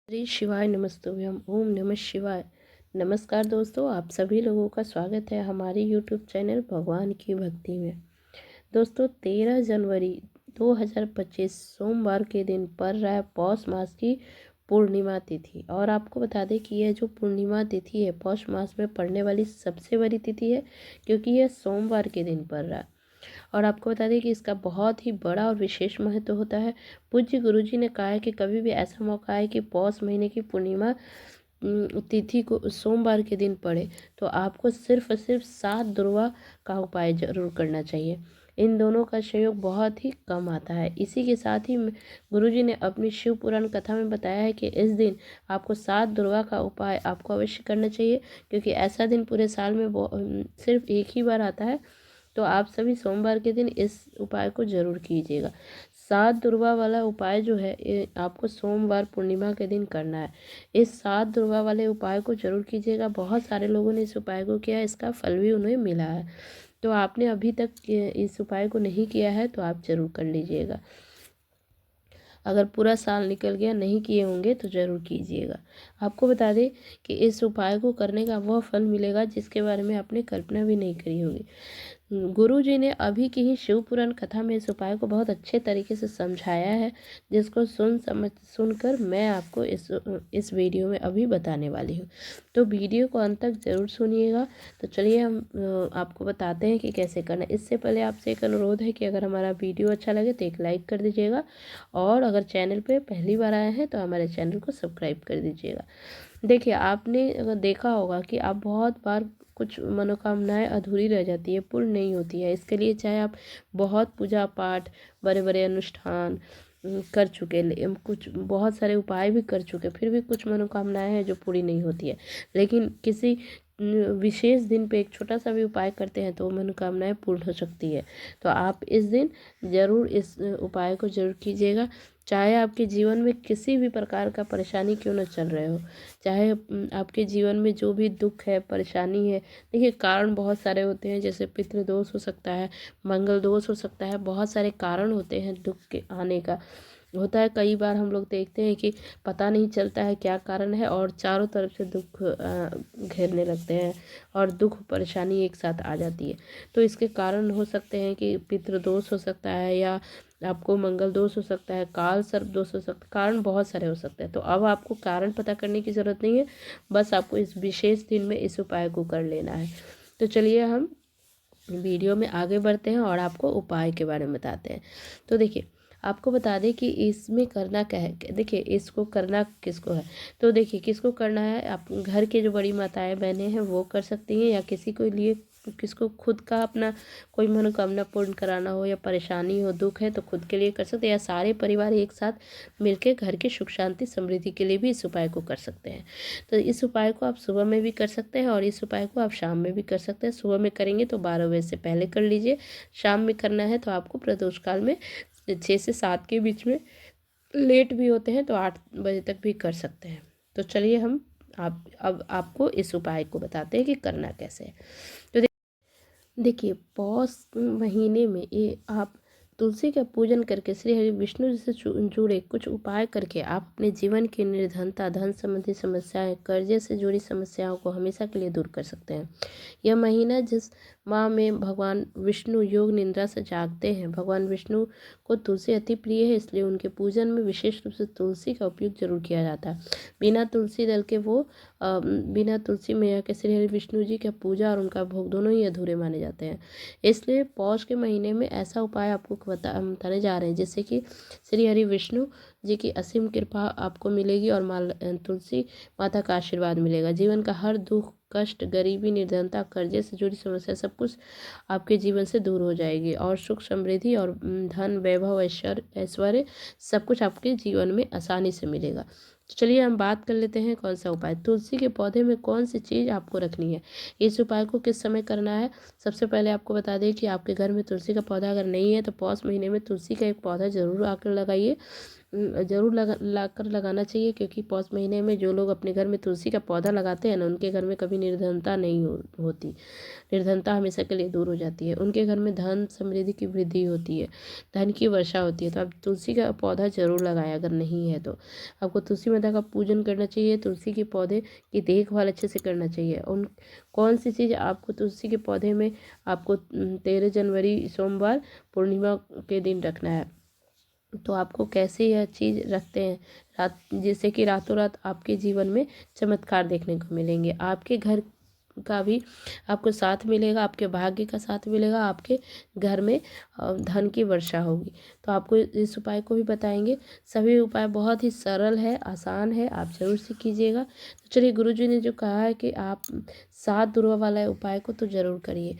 श्री शिवाय नमस्तुभ्यम ओम नमः शिवाय। नमस्कार दोस्तों, आप सभी लोगों का स्वागत है हमारे यूट्यूब चैनल भगवान की भक्ति में। दोस्तों 13 जनवरी 2025 सोमवार के दिन पड़ रहा है पौष मास की पूर्णिमा तिथि। और आपको बता दें कि यह जो पूर्णिमा तिथि है पौष मास में पड़ने वाली सबसे बड़ी तिथि है, क्योंकि यह सोमवार के दिन पड़ रहा है। और आपको बता दें कि इसका बहुत ही बड़ा और विशेष महत्व होता है। पूज्य गुरुजी ने कहा है कि कभी भी ऐसा मौका है कि पौष महीने की पूर्णिमा तिथि को सोमवार के दिन पड़े तो आपको सिर्फ और सिर्फ 7 दुर्वा का उपाय जरूर करना चाहिए। इन दोनों का संयोग बहुत ही कम आता है। इसी के साथ ही गुरुजी ने अपनी शिव पुराण कथा में बताया है कि इस दिन आपको 7 दुर्वा का उपाय आपको अवश्य करना चाहिए, क्योंकि ऐसा दिन पूरे साल में सिर्फ एक ही बार आता है। तो आप सभी सोमवार के दिन इस उपाय को जरूर कीजिएगा। 7 दुर्वा वाला उपाय जो है ये आपको सोमवार पूर्णिमा के दिन करना है। इस 7 दुर्वा वाले उपाय को जरूर कीजिएगा। बहुत सारे लोगों ने इस उपाय को किया है, इसका फल भी उन्हें मिला है। तो आपने अभी तक इस उपाय को नहीं किया है तो आप जरूर कर लीजिएगा। अगर पूरा साल निकल गया नहीं किए होंगे तो ज़रूर कीजिएगा। आपको बता दें कि इस उपाय को करने का वह फल मिलेगा जिसके बारे में आपने कल्पना भी नहीं करी होगी। गुरु जी ने अभी की ही शिव पुराण कथा में इस उपाय को बहुत अच्छे तरीके से समझाया है, जिसको सुनकर मैं आपको इस वीडियो में अभी बताने वाली हूँ। तो वीडियो को अंत तक ज़रूर सुनिएगा। तो चलिए हम आपको बताते हैं कि कैसे करना है। इससे पहले आपसे एक अनुरोध है कि अगर हमारा वीडियो अच्छा लगे तो एक लाइक कर दीजिएगा, और अगर चैनल पे पहली बार आए हैं तो हमारे चैनल को सब्सक्राइब कर दीजिएगा। देखिए, आपने अगर देखा होगा कि आप बहुत बार कुछ मनोकामनाएं अधूरी रह जाती है, पूर्ण नहीं होती है। इसके लिए चाहे आप बहुत पूजा पाठ, बड़े बड़े अनुष्ठान कर चुके, कुछ बहुत सारे उपाय भी कर चुके, फिर भी कुछ मनोकामनाएं हैं जो पूरी नहीं होती है। लेकिन किसी विशेष दिन पे एक छोटा सा भी उपाय करते हैं तो मनोकामनाएं पूर्ण हो सकती है। तो आप इस दिन ज़रूर इस उपाय को जरूर कीजिएगा। चाहे आपके जीवन में किसी भी प्रकार का परेशानी क्यों न चल रहे हो, चाहे आपके जीवन में जो भी दुख है, परेशानी है। देखिए, कारण बहुत सारे होते हैं, जैसे पितृदोष हो सकता है, मंगल दोष हो सकता है, बहुत सारे कारण होते हैं दुख के आने का। होता है कई बार हम लोग देखते हैं कि पता नहीं चलता है क्या कारण है और चारों तरफ से दुख घेरने लगते हैं और दुख परेशानी एक साथ आ जाती है। तो इसके कारण हो सकते हैं कि पितृदोष हो सकता है, या आपको मंगल दोष हो सकता है, काल सर्प दोष हो सकता है। कारण बहुत सारे हो सकते हैं। तो अब आपको कारण पता करने की ज़रूरत नहीं है, बस आपको इस विशेष दिन में इस उपाय को कर लेना है। तो चलिए हम वीडियो में आगे बढ़ते हैं और आपको उपाय के बारे में बताते हैं। तो देखिए, आपको बता दें कि इसमें करना क्या है। देखिए, इसको करना किसको है, तो देखिए किसको करना है। आप घर के जो बड़ी माताएं बहनें हैं वो कर सकती हैं, या किसी को लिए किसको खुद का अपना कोई मनोकामना पूर्ण कराना हो, या परेशानी हो, दुख है तो खुद के लिए कर सकते हैं, या सारे परिवार एक साथ मिलकर घर की सुख शांति समृद्धि के लिए भी इस उपाय को कर सकते हैं। तो इस उपाय को आप सुबह में भी कर सकते हैं और इस उपाय को आप शाम में भी कर सकते हैं। सुबह में करेंगे तो 12 बजे से पहले कर लीजिए, शाम में करना है तो आपको प्रदोष काल में 6 से 7 के बीच में, लेट भी होते हैं तो 8 बजे तक भी कर सकते हैं। तो चलिए हम अब आपको इस उपाय को बताते हैं कि करना कैसे है। तो देखिए, पौष महीने में ये आप तुलसी का पूजन करके श्री हरि विष्णु जी से जुड़े कुछ उपाय करके आप अपने जीवन की निर्धनता, धन संबंधी समस्याएं, कर्जे से जुड़ी समस्याओं को हमेशा के लिए दूर कर सकते हैं। यह महीना जिस माह में भगवान विष्णु योग निद्रा से जागते हैं, भगवान विष्णु को तुलसी अति प्रिय है, इसलिए उनके पूजन में विशेष रूप से तुलसी का उपयोग जरूर किया जाता है। बिना तुलसी दल के बिना तुलसी मैया के श्री हरि विष्णु जी का पूजा और उनका भोग दोनों ही अधूरे माने जाते हैं। इसलिए पौष के महीने में ऐसा उपाय आपको बताने जा रहे हैं जिससे कि श्री हरि विष्णु जी की असीम कृपा आपको मिलेगी और तुलसी माता का आशीर्वाद मिलेगा। जीवन का हर दुख, कष्ट, गरीबी, निर्धनता, कर्जे से जुड़ी समस्या सब कुछ आपके जीवन से दूर हो जाएगी, और सुख समृद्धि और धन, वैभव, ऐश्वर्य सब कुछ आपके जीवन में आसानी से मिलेगा। तो चलिए हम बात कर लेते हैं कौन सा उपाय। तुलसी के पौधे में कौन सी चीज़ आपको रखनी है, इस उपाय को किस समय करना है। सबसे पहले आपको बता दें कि आपके घर में तुलसी का पौधा अगर नहीं है तो पौष महीने में तुलसी का एक पौधा जरूर आकर लगाइए। ज़रूर लाकर लगाना चाहिए, क्योंकि पौष महीने में जो लोग अपने घर में तुलसी का पौधा लगाते हैं ना, उनके घर में कभी निर्धनता नहीं होती। निर्धनता हमेशा के लिए दूर हो जाती है। उनके घर में धन समृद्धि की वृद्धि होती है, धन की वर्षा होती है। तो आप तुलसी का पौधा ज़रूर लगाएं। अगर नहीं है तो आपको तुलसी माता का पूजन करना चाहिए। तुलसी के पौधे की देखभाल अच्छे से करना चाहिए। उन कौन सी चीज़ आपको तुलसी के पौधे में आपको 13 जनवरी सोमवार पूर्णिमा के दिन रखना है। तो आपको कैसे यह चीज़ रखते हैं जिससे कि रातों रात आपके जीवन में चमत्कार देखने को मिलेंगे। आपके घर का भी आपको साथ मिलेगा, आपके भाग्य का साथ मिलेगा, आपके घर में धन की वर्षा होगी। तो आपको इस उपाय को भी बताएंगे। सभी उपाय बहुत ही सरल है, आसान है, आप ज़रूर से कीजिएगा। तो चलिए, गुरुजी ने जो कहा है कि आप 7 दुर्वा वाला उपाय को तो ज़रूर करिए।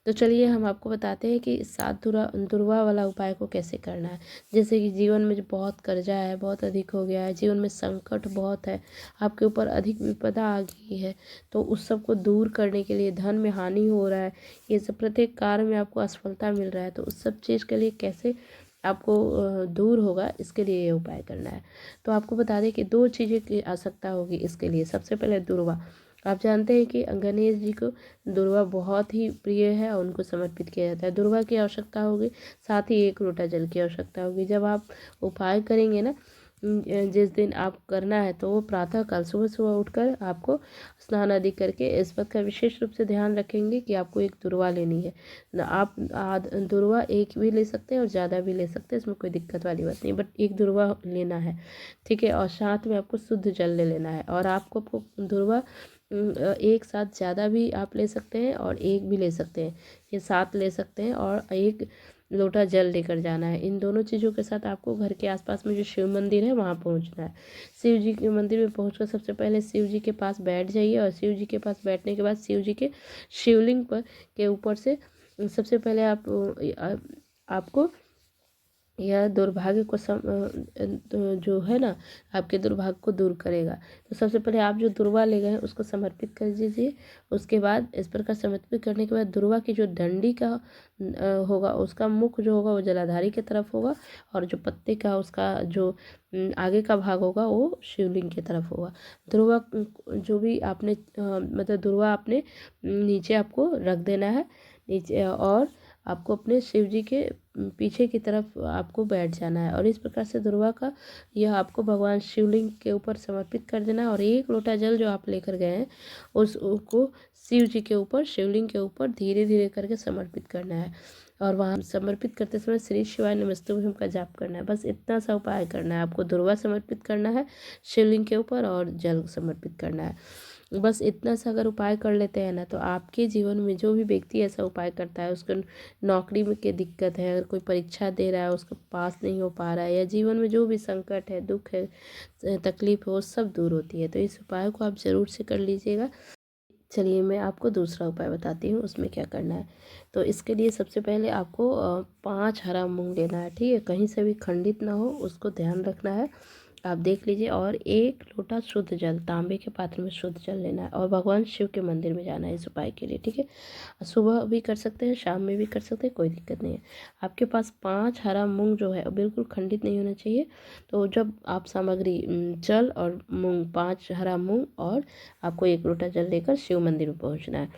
तो चलिए हम आपको बताते हैं कि 7 दुर्वा वाला उपाय को कैसे करना है। जैसे कि जीवन में जो बहुत कर्जा है, बहुत अधिक हो गया है, जीवन में संकट बहुत है, आपके ऊपर अधिक विपदा आ गई है, तो उस सब को दूर करने के लिए, धन में हानि हो रहा है, ये सब प्रत्येक कार्य में आपको असफलता मिल रहा है, तो उस सब चीज़ के लिए कैसे आपको दूर होगा, इसके लिए ये उपाय करना है। तो आपको बता दें कि 2 चीज़ें की आवश्यकता होगी इसके लिए। सबसे पहले दुर्वा। आप जानते हैं कि गणेश जी को दुर्वा बहुत ही प्रिय है और उनको समर्पित किया जाता है। दुर्वा की आवश्यकता होगी, साथ ही 1 लोटा जल की आवश्यकता होगी। जब आप उपाय करेंगे ना, जिस दिन आप करना है, तो वो प्रातः काल सुबह सुबह उठकर आपको स्नान आदि करके इस बात का विशेष रूप से ध्यान रखेंगे कि आपको 1 दुर्वा लेनी है ना। आप दुर्वा 1 भी ले सकते हैं और ज़्यादा भी ले सकते हैं, इसमें कोई दिक्कत वाली बात नहीं, बट 1 दुर्वा लेना है, ठीक है। और साथ में आपको शुद्ध जल ले लेना है। और आपको दुर्वा एक साथ ज़्यादा भी आप ले सकते हैं और 1 भी ले सकते हैं, ये 7 ले सकते हैं, और 1 लोटा जल लेकर जाना है। इन दोनों चीज़ों के साथ आपको घर के आसपास में जो शिव मंदिर है वहाँ पहुँचना है। शिव जी के मंदिर में पहुँचकर सबसे पहले शिव जी के पास बैठ जाइए, और शिव जी के पास बैठने के बाद शिव जी के शिवलिंग पर के ऊपर से सबसे पहले आपको यह दुर्भाग्य को तो जो है ना, आपके दुर्भाग्य को दूर करेगा। तो सबसे पहले आप जो दुर्वा ले गए हैं उसको समर्पित कर दीजिए। उसके बाद इस प्रकार समर्पित करने के बाद दुर्वा की जो डंडी का होगा, उसका मुख जो होगा वो जलाधारी की तरफ होगा, और जो पत्ते का उसका जो आगे का भाग होगा वो शिवलिंग की तरफ होगा। दुर्वा जो भी आपने मतलब दुर्वा आपने नीचे आपको रख देना है नीचे, और आपको अपने शिव जी के पीछे की तरफ आपको बैठ जाना है। और इस प्रकार से दुर्वा का यह आपको भगवान शिवलिंग के ऊपर समर्पित कर देना है। और 1 लोटा जल जो आप लेकर गए हैं उसको शिव जी के ऊपर, शिवलिंग के ऊपर धीरे धीरे करके समर्पित करना है। और वहाँ समर्पित करते समय श्री शिवाय नमस्तुभ्यम का जाप करना है। बस इतना सा उपाय करना है। आपको दुर्वा समर्पित करना है शिवलिंग के ऊपर, और जल समर्पित करना है। बस इतना सा अगर उपाय कर लेते हैं ना, तो आपके जीवन में जो भी व्यक्ति ऐसा उपाय करता है, उसको नौकरी में की दिक्कत है, अगर कोई परीक्षा दे रहा है उसका पास नहीं हो पा रहा है, या जीवन में जो भी संकट है, दुख है, तकलीफ है, वो सब दूर होती है। तो इस उपाय को आप ज़रूर से कर लीजिएगा। चलिए मैं आपको दूसरा उपाय बताती हूँ, उसमें क्या करना है। तो इसके लिए सबसे पहले आपको 5 हरा मूंग लेना है, ठीक है। कहीं से भी खंडित ना हो, उसको ध्यान रखना है, आप देख लीजिए। और 1 लोटा शुद्ध जल, तांबे के पात्र में शुद्ध जल लेना है, और भगवान शिव के मंदिर में जाना है इस उपाय के लिए, ठीक है। सुबह भी कर सकते हैं, शाम में भी कर सकते हैं, कोई दिक्कत नहीं है। आपके पास 5 हरा मूंग जो है बिल्कुल खंडित नहीं होना चाहिए। तो जब आप सामग्री जल और मूंग, 5 हरा मूंग, और आपको 1 लोटा जल लेकर शिव मंदिर में पहुंचना है।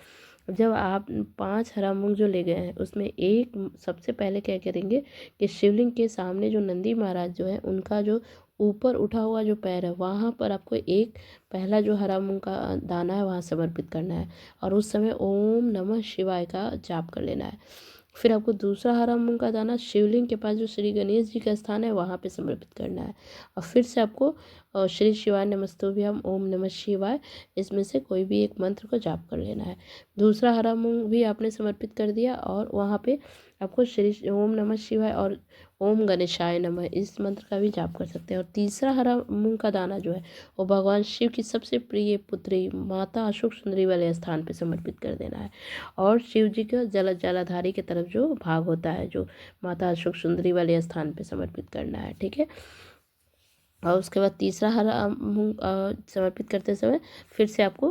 जब आप 5 हरा मूंग जो ले गए हैं, उसमें एक सबसे पहले क्या करेंगे कि शिवलिंग के सामने जो नंदी महाराज जो है, उनका जो ऊपर उठा हुआ जो पैर है, वहाँ पर आपको एक पहला जो हरा मूंग का दाना है वहाँ समर्पित करना है, और उस समय ओम नमः शिवाय का जाप कर लेना है। फिर आपको दूसरा हरा मूंग का दाना शिवलिंग के पास जो श्री गणेश जी का स्थान है वहाँ पे समर्पित करना है, और फिर से आपको श्री शिवाय नमस्तुभ्यम, ओम नमः शिवाय, इसमें से कोई भी एक मंत्र को जाप कर लेना है। दूसरा हरा मूंग भी आपने समर्पित कर दिया, और वहाँ पे आपको श्री ओम नमः शिवाय और ओम गणेशाय नमः इस मंत्र का भी जाप कर सकते हैं। और तीसरा हरा मूंग का दाना जो है वो भगवान शिव की सबसे प्रिय पुत्री माता अशोक सुंदरी वाले स्थान पे समर्पित कर देना है। और शिव जी का जलाधारी की तरफ जो भाग होता है, जो माता अशोक सुंदरी वाले स्थान पे समर्पित करना है, ठीक है। और उसके बाद तीसरा हरा मूंग समर्पित करते समय फिर से आपको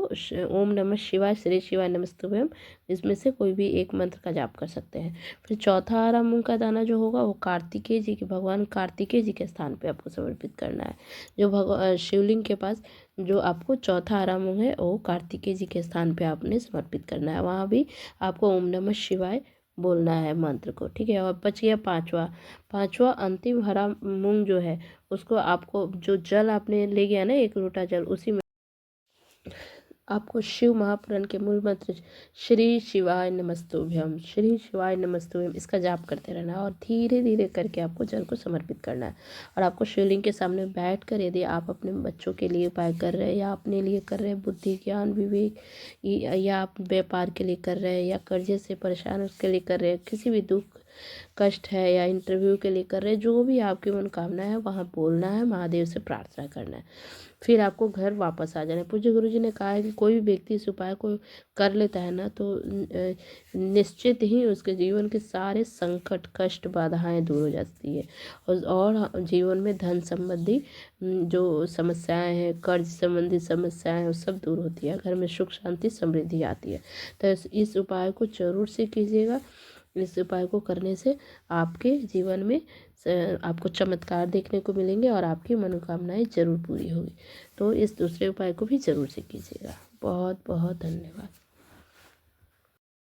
ओम नमः शिवाय, श्री शिवाय नमस्तुभ्यम, इसमें से कोई भी एक मंत्र का जाप कर सकते हैं। फिर चौथा हरा मूंग का दाना जो होगा वो कार्तिकेय जी के, भगवान कार्तिकेय जी के स्थान पे आपको समर्पित करना है। जो भगवान शिवलिंग के पास जो आपको चौथा हरा मूंग है वो कार्तिकेय जी के स्थान पे आपने समर्पित करना है। वहाँ भी आपको ओम नमः शिवाय बोलना है मंत्र को, ठीक है। और बच गया पांचवा, अंतिम हरा मूंग जो है उसको आपको, जो जल आपने ले गया ना 1 लोटा जल, उसी में आपको शिव महापुराण के मूल मंत्र श्री शिवाय नमस्तुभ्यम, श्री शिवाय नमस्तुभ्यम, इसका जाप करते रहना है और धीरे धीरे करके आपको जल को समर्पित करना है। और आपको शिवलिंग के सामने बैठकर, यदि आप अपने बच्चों के लिए उपाय कर रहे हैं या अपने लिए कर रहे हैं, बुद्धि ज्ञान विवेक, या आप व्यापार के लिए कर रहे हैं या कर्जे से परेशान उसके लिए कर रहे हैं, किसी भी दुख कष्ट है या इंटरव्यू के लिए कर रहे हैं, जो भी आपकी मनोकामना है वहाँ बोलना है, महादेव से प्रार्थना करना है। फिर आपको घर वापस आ जाना है। पूज्य गुरु जी ने कहा है कि कोई भी व्यक्ति इस उपाय को कर लेता है ना, तो निश्चित ही उसके जीवन के सारे संकट कष्ट बाधाएं दूर हो जाती है और जीवन में धन संबंधी जो समस्याएं हैं, कर्ज संबंधी समस्याएं हैं, वो सब दूर होती है। घर में सुख शांति समृद्धि आती है। तो इस उपाय को जरूर से कीजिएगा। इस उपाय को करने से आपके जीवन में आपको चमत्कार देखने को मिलेंगे और आपकी मनोकामनाएं जरूर पूरी होगी। तो इस दूसरे उपाय को भी जरूर से कीजिएगा। बहुत बहुत धन्यवाद।